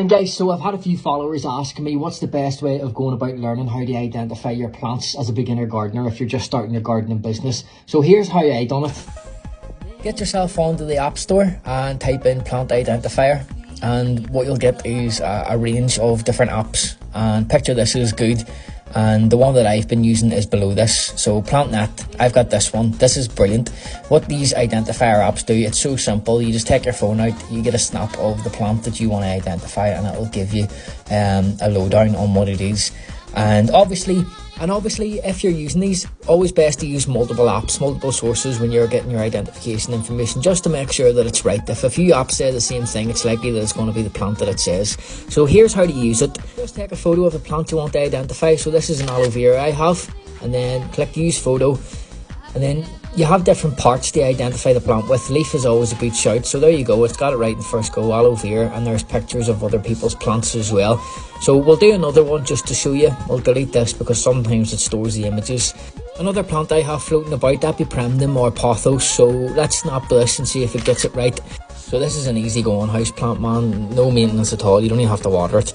And guys, so I've had a few followers asking me what's the best way of going about learning how to identify your plants as a beginner gardener if you're just starting your gardening business. So here's how I done it. Get yourself onto the App Store and type in Plant Identifier, and what you'll get is a range of different apps, and picture this is good, and the one that I've been using is below this. So PlantNet, I've got this one. This is brilliant. What these identifier apps do, it's so simple. You just take your phone out, you get a snap of the plant that you want to identify, and it will give you a lowdown on what it is. And obviously if you're using these, always best to use multiple apps, multiple sources when you're getting your identification information, just to make sure that it's right. If a few apps say the same thing, it's likely that it's going to be the plant that it says. So here's how to use it. Just take a photo of the plant you want to identify. So this is an aloe vera I have, and then click use photo, and then you have different parts to identify the plant with. Leaf is always a good shout, so there you go, it's got it right in the first go, aloe vera, and there's pictures of other people's plants as well. So we'll do another one just to show you. We'll delete this because sometimes it stores the images. Another plant I have floating about, Epipremnum or Pothos, so let's snap this and see if it gets it right. So this is an easy going house plant, man, no maintenance at all, you don't even have to water it.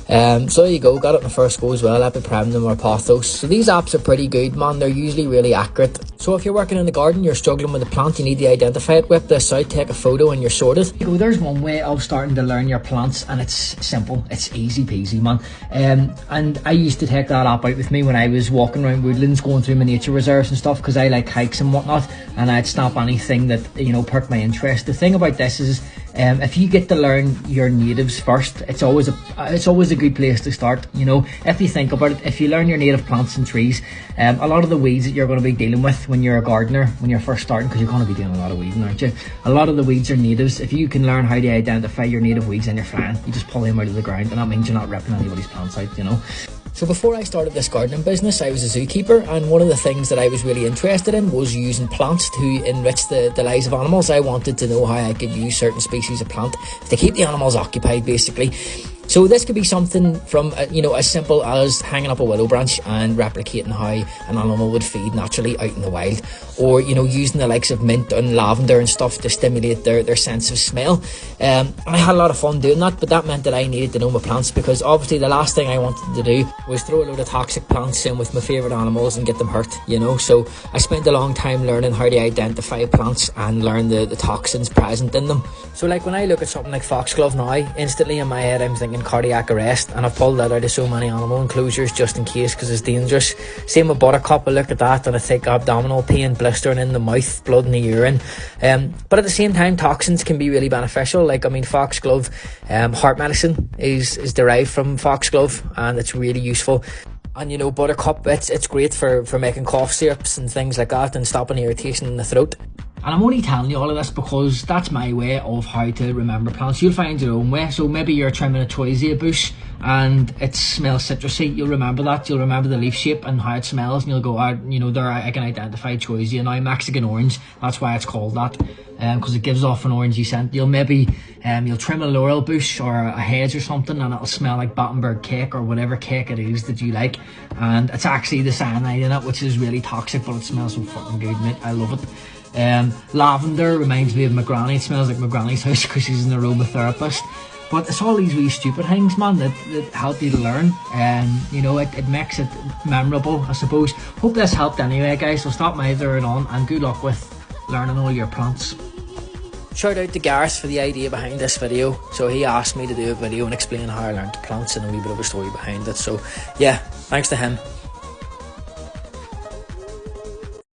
So there you go, got it in the first go as well, Epipremnum or Pothos. So these apps are pretty good, man, they're usually really accurate. So if you're working in the garden, you're struggling with a plant, you need to identify it, whip this out, take a photo, and you're sorted. So there's one way of starting to learn your plants, and it's simple, it's easy peasy, man. And I used to take that app out with me when I was walking around woodlands, going through my nature reserves and stuff, because I like hikes and whatnot, and I'd snap anything that, you know, perked my interest. The thing about this is, if you get to learn your natives first, it's always a good place to start. You know, if you think about it, if you learn your native plants and trees, a lot of the weeds that you're going to be dealing with when you're a gardener, when you're first starting, because you're going to be doing a lot of weeding, aren't you? A lot of the weeds are natives. If you can learn how to identify your native weeds, then you're fine. You just pull them out of the ground, and that means you're not ripping anybody's plants out, you know. So before I started this gardening business, I was a zookeeper, and one of the things that I was really interested in was using plants to enrich the lives of animals. I wanted to know how I could use certain species of plant to keep the animals occupied, basically. So this could be something from, you know, as simple as hanging up a willow branch and replicating how an animal would feed naturally out in the wild. Or, you know, using the likes of mint and lavender and stuff to stimulate their sense of smell. And I had a lot of fun doing that, but that meant that I needed to know my plants, because obviously the last thing I wanted to do was throw a load of toxic plants in with my favourite animals and get them hurt, you know. So I spent a long time learning how to identify plants and learn the toxins present in them. So like when I look at something like foxglove now, instantly in my head I'm thinking cardiac arrest, and I've pulled that out of so many animal enclosures just in case, because it's dangerous. Same with buttercup, I look at that and I think abdominal pain, blistering in the mouth, blood in the urine. But at the same time, toxins can be really beneficial. Like, I mean, foxglove, heart medicine is derived from foxglove, and it's really useful. And you know, buttercup, it's great for making cough syrups and things like that, and stopping irritation in the throat. And I'm only telling you all of this because that's my way of how to remember plants. You'll find your own way. So maybe you're trimming a Troisia bush and it smells citrusy. You'll remember that. You'll remember the leaf shape and how it smells, and you'll go, you know, there I can identify Troisia. Now, Mexican orange, that's why it's called that, because it gives off an orangey scent. You'll maybe you'll trim a laurel bush or a hedge or something, and it'll smell like Battenberg cake or whatever cake it is that you like, and it's actually the cyanide in it, which is really toxic, but it smells so fucking good, mate. I love it. Lavender reminds me of my granny. It smells like my granny's house because she's an aromatherapist. But it's all these wee stupid things, man, that help you to learn, and you know, it makes it memorable, I suppose. Hope this helped anyway, guys. So stop mithering on, and good luck with learning all your plants. Shout out to Gareth for the idea behind this video. So he asked me to do a video and explain how I learned plants and a wee bit of a story behind it. So yeah, thanks to him.